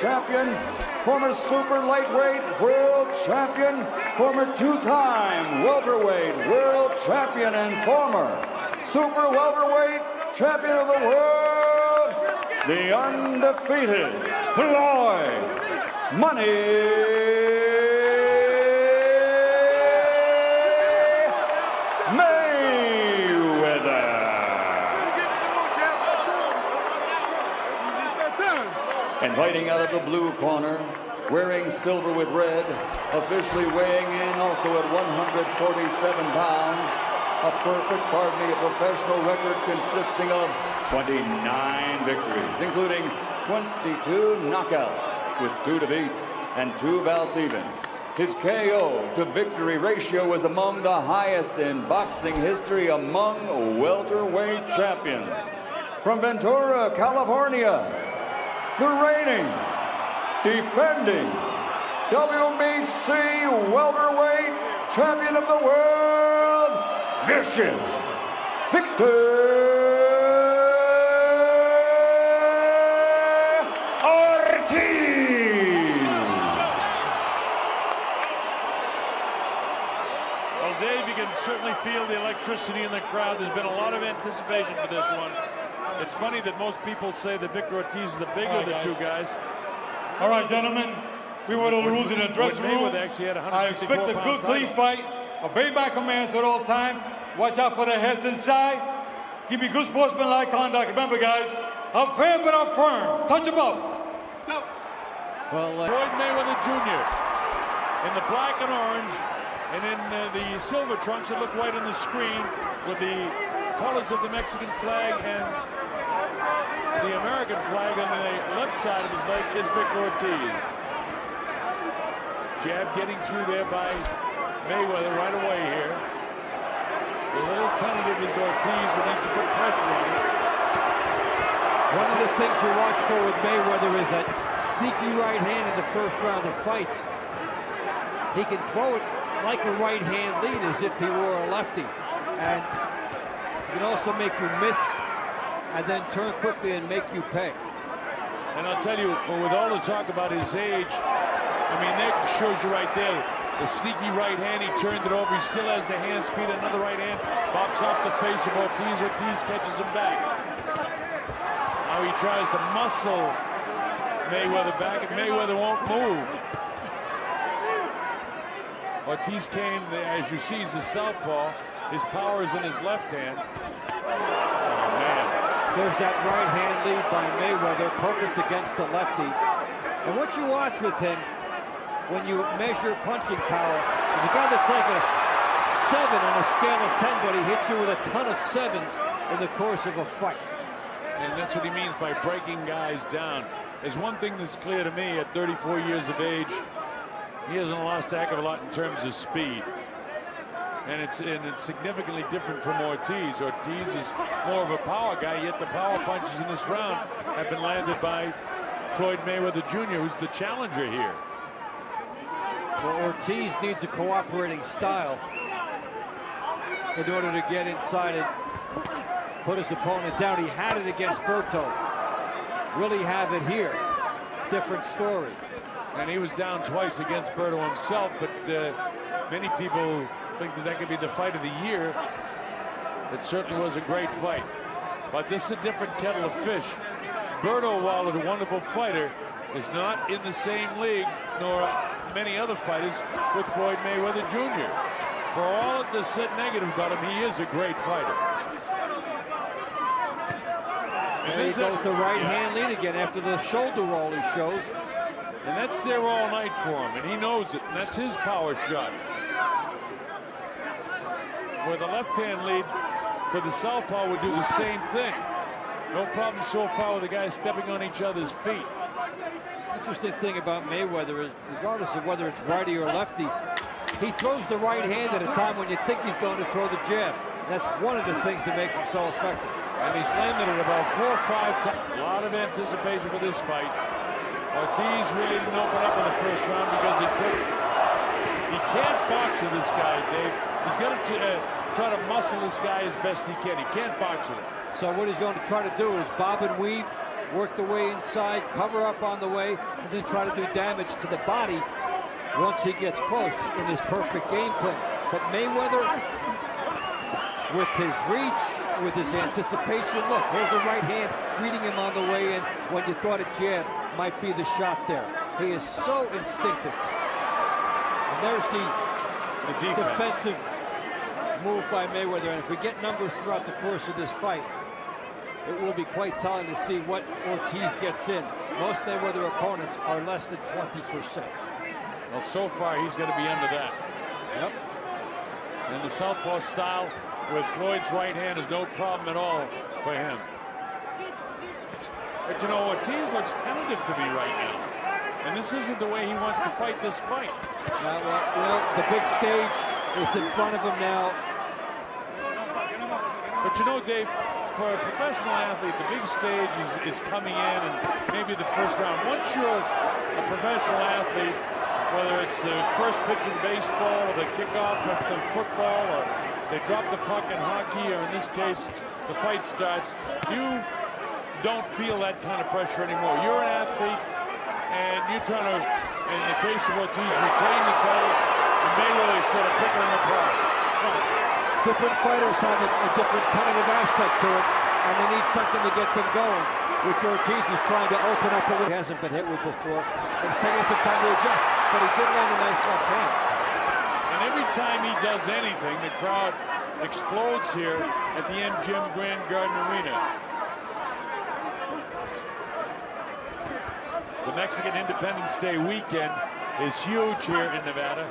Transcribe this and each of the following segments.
champion, former super lightweight world champion, former two-time welterweight world champion, and former super welterweight champion of the world, the undefeated Floyd Mayweather. And fighting out of the blue corner, wearing silver with red, officially weighing in also at 147 pounds, a perfect, a professional record consisting of 29 victories, including 22 knockouts with 2 defeats and 2 bouts even. His KO to victory ratio was among the highest in boxing history among welterweight champions. From Ventura, California, the reigning, defending WBC welterweight champion of the world, Vicious Victor Ortiz. Well, Dave, you can certainly feel the electricity in the crowd. There's been a lot of anticipation for this one. It's funny that most people say that Victor Ortiz is the bigger of the two guys. All right, gentlemen, we were the rules in the dressing room. Actually had I expect a good, clean fight. Obey my commands at all time. Watch out for the heads inside. Give me good sportsmanlike conduct. Remember, guys, I'm fair but I'm firm. Touch them up. Well, Floyd Mayweather Jr. in the black and orange, and in the silver trunks that look white on the screen with the colors of the Mexican flag and the American flag on the left side of his leg is Victor Ortiz. Jab getting through there by Mayweather right away here. A little tentative is Ortiz, who needs to put pressure on him. One of the things you watch for with Mayweather is that sneaky right hand in the first round of fights. He can throw it like a right hand lead as if he were a lefty. And he can also make you miss and then turn quickly and make you pay. And I'll tell you, with all the talk about his age, I mean, that shows you right there. The sneaky right hand, he turned it over. He still has the hand speed. Another right hand pops off the face of Ortiz. Ortiz catches him back. Now he tries to muscle Mayweather back, and Mayweather won't move. Ortiz came there, as you see, he's a southpaw. His power is in his left hand. Oh, man. There's that right hand lead by Mayweather, perfect against the lefty. And what you watch with him, when you measure punching power, is a guy that's like a 7 on a scale of 10, but he hits you with a ton of 7s in the course of a fight. And that's what he means by breaking guys down. There's one thing that's clear to me at 34 years of age, he hasn't lost a heck of a lot in terms of speed. And it's significantly different from Ortiz. Ortiz is more of a power guy, yet the power punches in this round have been landed by Floyd Mayweather Jr., who's the challenger here. Well, Ortiz needs a cooperating style in order to get inside and put his opponent down. He had it against Berto. Will he have it here? Different story. And he was down twice against Berto himself, but many people think that could be the fight of the year. It certainly was a great fight. But this is a different kettle of fish. Berto, while a wonderful fighter, is not in the same league, nor many other fighters, with Floyd Mayweather Jr. For all of the said negative about him, he is a great fighter. And there you go with the right hand lead again after the shoulder roll he shows. And that's there all night for him, and he knows it, and that's his power shot. Where the left hand lead for the southpaw would do the same thing. No problem so far with the guys stepping on each other's feet. Interesting thing about Mayweather is, regardless of whether it's righty or lefty, he throws the right hand at a time when you think he's going to throw the jab. That's one of the things that makes him so effective. And he's landed it about 4 or 5 times. A lot of anticipation for this fight. Ortiz really didn't open up in the first round because he couldn't. He can't box with this guy, Dave. He's going to try to muscle this guy as best he can. He can't box with him. So what he's going to try to do is bob and weave work the way inside, cover up on the way, and then try to do damage to the body once he gets close in his perfect game plan. But Mayweather, with his reach, with his anticipation, look, there's the right hand greeting him on the way in when you thought a jab might be the shot there. He is so instinctive. And there's the defensive move by Mayweather. And if we get numbers throughout the course of this fight, it will be quite telling to see what Ortiz gets in. Most Mayweather opponents are less than 20%. Well, so far, he's going to be under that. Yep. And the southpaw style with Floyd's right hand is no problem at all for him. But, you know, Ortiz looks tentative to me right now. And this isn't the way he wants to fight this fight. Well, you know, the big stage, it's in front of him now. But, you know, Dave, for a professional athlete, the big stage is coming in and maybe the first round. Once you're a professional athlete, whether it's the first pitch in baseball or the kickoff of the football or they drop the puck in hockey or in this case the fight starts, you don't feel that kind of pressure anymore. You're an athlete and you're trying to, in the case of Ortiz, retain the title, and Mayweather is sort of picking him apart. Different fighters have a different tentative aspect to it, and they need something to get them going, which Ortiz is trying to open up a little. He hasn't been hit with before. It's taking some time to adjust, but he did land a nice left hand. And every time he does anything, the crowd explodes here at the MGM Grand Garden Arena. The Mexican Independence Day weekend is huge here in Nevada.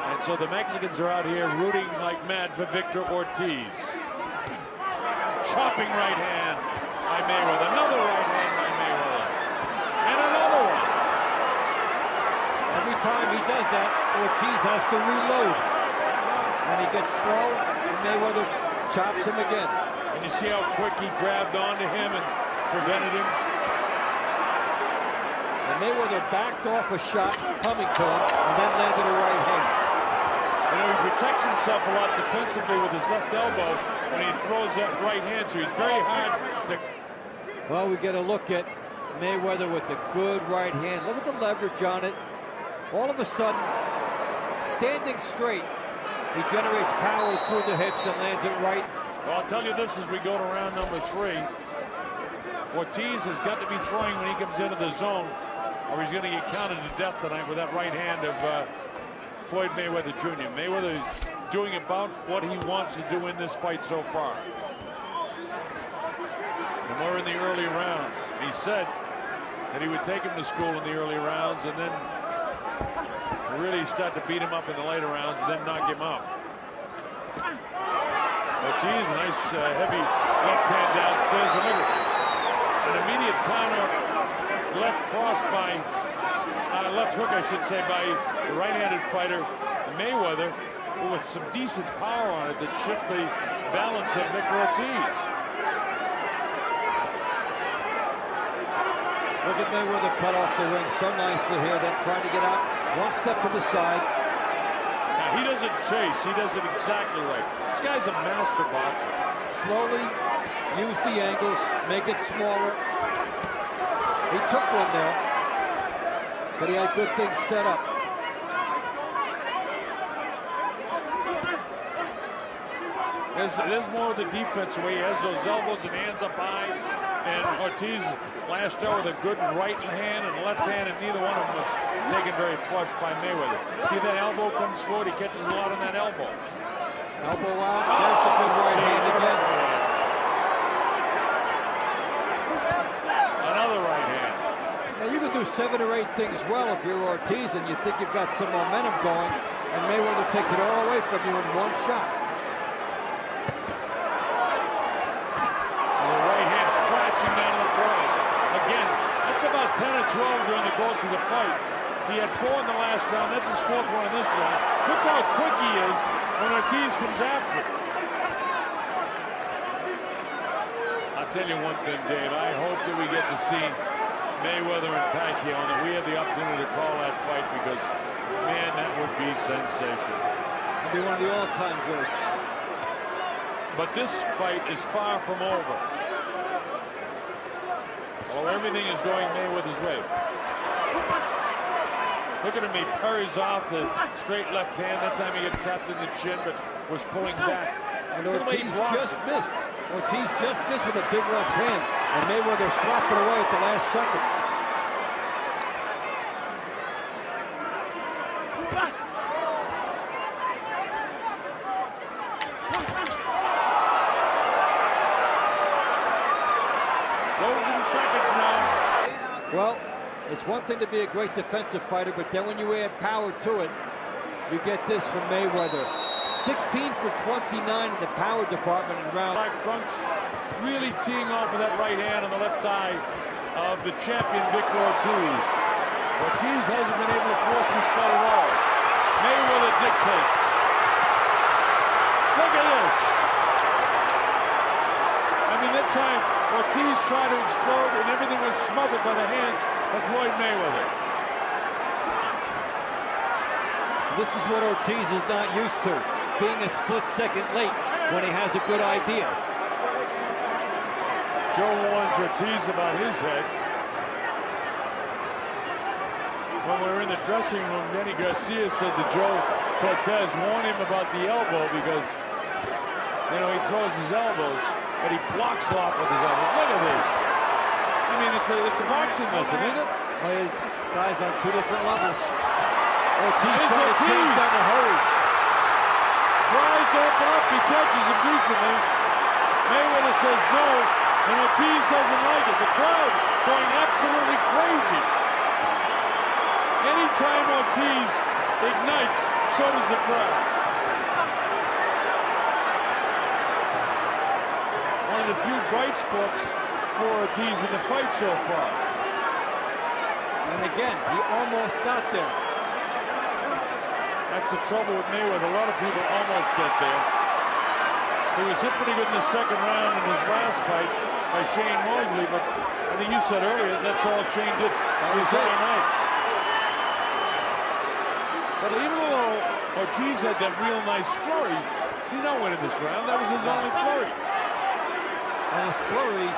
And so the Mexicans are out here rooting like mad for Victor Ortiz. Chopping right hand by Mayweather. Another right hand by Mayweather. And another one. Every time he does that, Ortiz has to reload. And he gets slow, and Mayweather chops him again. And you see how quick he grabbed onto him and prevented him. And Mayweather backed off a shot coming to him, and then landed a right hand. You know, he protects himself a lot defensively with his left elbow when he throws that right hand, so he's very hard to... Well, we get a look at Mayweather with the good right hand. Look at the leverage on it. All of a sudden, standing straight, he generates power through the hips and lands it right. Well, I'll tell you this as we go to round number 3. Ortiz has got to be throwing when he comes into the zone, or he's going to get counted to death tonight with that right hand of Floyd Mayweather Jr. Mayweather is doing about what he wants to do in this fight so far. And we're in the early rounds. He said that he would take him to school in the early rounds and then really start to beat him up in the later rounds and then knock him out. Ortiz, a nice heavy left hand downstairs. And look, an immediate counter left cross by left hook, I should say, by the right-handed fighter Mayweather, with some decent power on it that shift the balance of Victor Ortiz. Look at Mayweather cut off the ring so nicely here, then trying to get out one step to the side. Now, he doesn't chase, he does it exactly right. This guy's a master boxer. Slowly use the angles, make it smaller. He took one there, but he had good things set up. There's more of the defense where he has those elbows and hands up high, and Ortiz lashed out with a good right hand and left hand, and neither one of them was taken very flush by Mayweather. See that elbow comes forward, he catches a lot on that elbow. Elbow out, there's the good right hand again. Another right hand. Now you can do 7 or 8 things well if you're Ortiz and you think you've got some momentum going, and Mayweather takes it all away from you in one shot. The right hand crashing down the throat. Again, that's about 10 or 12 during the course of the fight. He had 4 in the last round. That's his 4th one in this round. Look how quick he is when Ortiz comes after him. I'll tell you one thing, Dave. I hope that we get to see Mayweather and Pacquiao, and that we have the opportunity to call that fight, because, man, that would be sensational. It'd be one of the all-time greats. But this fight is far from over. Oh, everything is going Mayweather's way. Look at him, he parries off the straight left hand. That time he got tapped in the chin, but was pulling back. And Ortiz just missed. Ortiz just missed with a big left hand. And Mayweather slapped it away at the last second. Closing seconds now. Well, it's one thing to be a great defensive fighter, but then when you add power to it, you get this from Mayweather. 16 for 29 in the power department in round. Black trunks really teeing off with that right hand on the left eye of the champion Victor Ortiz. Ortiz hasn't been able to force his spell at all. Mayweather dictates. Look at this. I mean, that time Ortiz tried to explode and everything was smothered by the hands of Floyd Mayweather. This is what Ortiz is not used to, being a split second late when he has a good idea. Joe warns Ortiz about his head. When we were in the dressing room, Danny Garcia said to Joe Cortez, warn him about the elbow because, you know, he throws his elbows, but he blocks a lot with his elbows. Look at this. I mean, it's a boxing lesson, isn't it? Oh, guys on two different levels. Ortiz trying to change down the hurry. Tries to open up, he catches him decently. Mayweather says no, and Ortiz doesn't like it. The crowd going absolutely crazy. Anytime Ortiz ignites, so does the crowd. One of the few bright spots for Ortiz in the fight so far. And again, he almost got there. That's the trouble with Mayweather. A lot of people almost get there. He was hit pretty good in the second round in his last fight by Shane Mosley, but I think you said earlier that's all Shane did the entire night. But even though Ortiz had that real nice flurry, he's not winning this round. That was his only flurry. And his flurry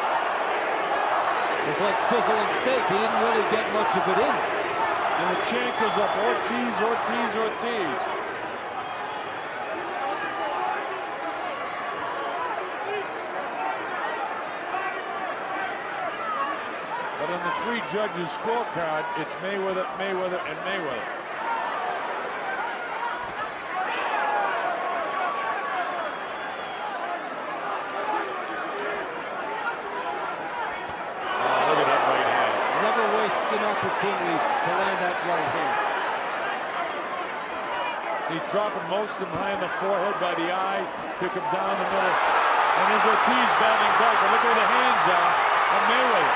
was like sizzling steak. He didn't really get much of it in. And the chant goes up, Ortiz, Ortiz, Ortiz. But on the three judges' scorecard, it's Mayweather, Mayweather, and Mayweather. An opportunity to land that right hand. He's dropping most of them high in the forehead by the eye, pick him down the middle. And there's Ortiz battling back, but look where the hands are on Mayweather.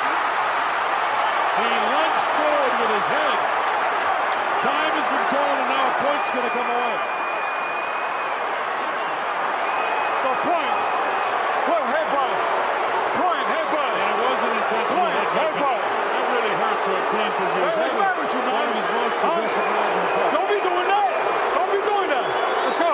He lunged forward with his head. Time has been called, and now a point's going to come away. The point. Point, headbutt. Point, headbutt. And it wasn't intentional headbutt. Ortiz because he was having one of his most aggressive rounds in the fight. Don't be doing that! Don't be doing that! Let's go!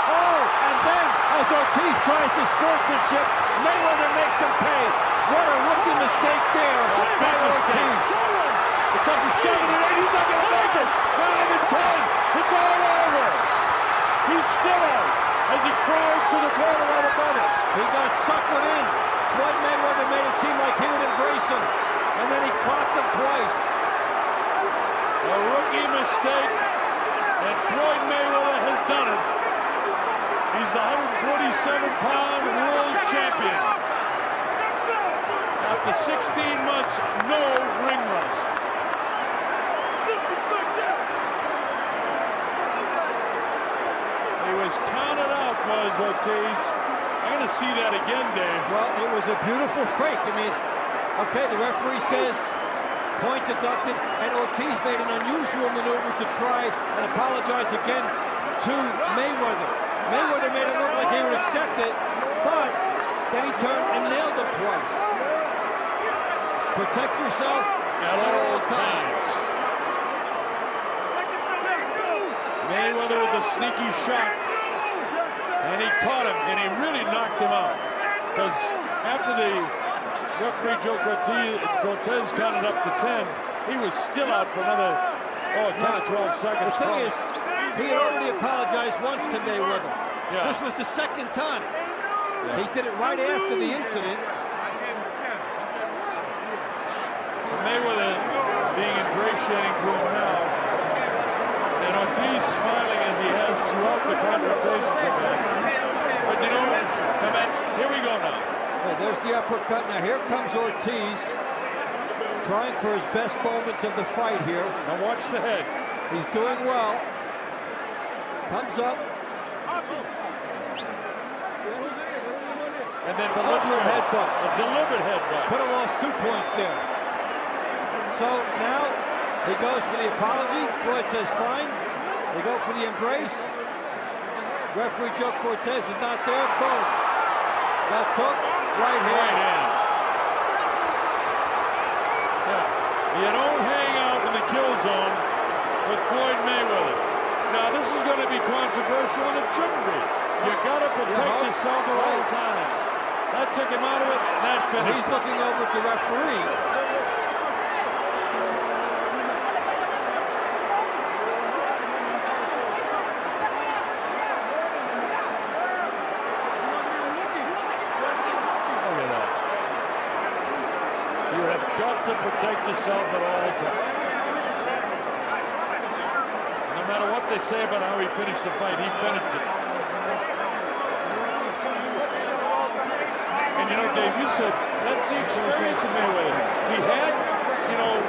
Oh, and then as Ortiz tries to sportsmanship, Mayweather makes him pay. What a rookie mistake there by Ortiz. It's up to 7 and 8. He's not going to make it. 9 and 10. It's all over. He's still out as he crawls to the corner right above us. He got suckered in. Floyd Mayweather made it seem like he would embrace him, and then he clocked him twice. A rookie mistake, and Floyd Mayweather has done it. He's the 147-pound world champion. After 16 months, no ring rust. He was counted out, was Ortiz. I'm going to see that again, Dave. Well, it was a beautiful fake. I mean, okay, the referee says point deducted, and Ortiz made an unusual maneuver to try and apologize again to Mayweather. Mayweather made it look like he would accept it, but then he turned and nailed him twice. Protect yourself at all times. Mayweather with a sneaky shot. and he caught him, and he really knocked him out. Because after the referee Joe Cortez counted up to 10, he was still out for another 10 or 12 seconds. The thing is, he had already apologized once to Mayweather. Yeah. This was the second time. Yeah. He did it right after the incident. Mayweather being ingratiating to him now, and Ortiz smiling as he has throughout the confrontations they've had. But you know, here we go now. Yeah, there's the uppercut. Now here comes Ortiz, trying for his best moments of the fight here. Now watch the head. He's doing well. Comes up. And then deliberate headbutt. A deliberate headbutt. Could have lost 2 points there. So now he goes for the apology. Floyd says fine. They go for the embrace. Referee Joe Cortez is not there. Boom. Left hook. Right hand. Yeah. You don't hang out in the kill zone with Floyd Mayweather. Now this is going to be controversial, and it shouldn't be. You got to protect yourself at all times. That took him out of it. That finished. He's looking over at the referee. Got to protect yourself at all times. No matter what they say about how he finished the fight, he finished it. And you know, Dave, you said that's the experience of Mayweather. He had, you know,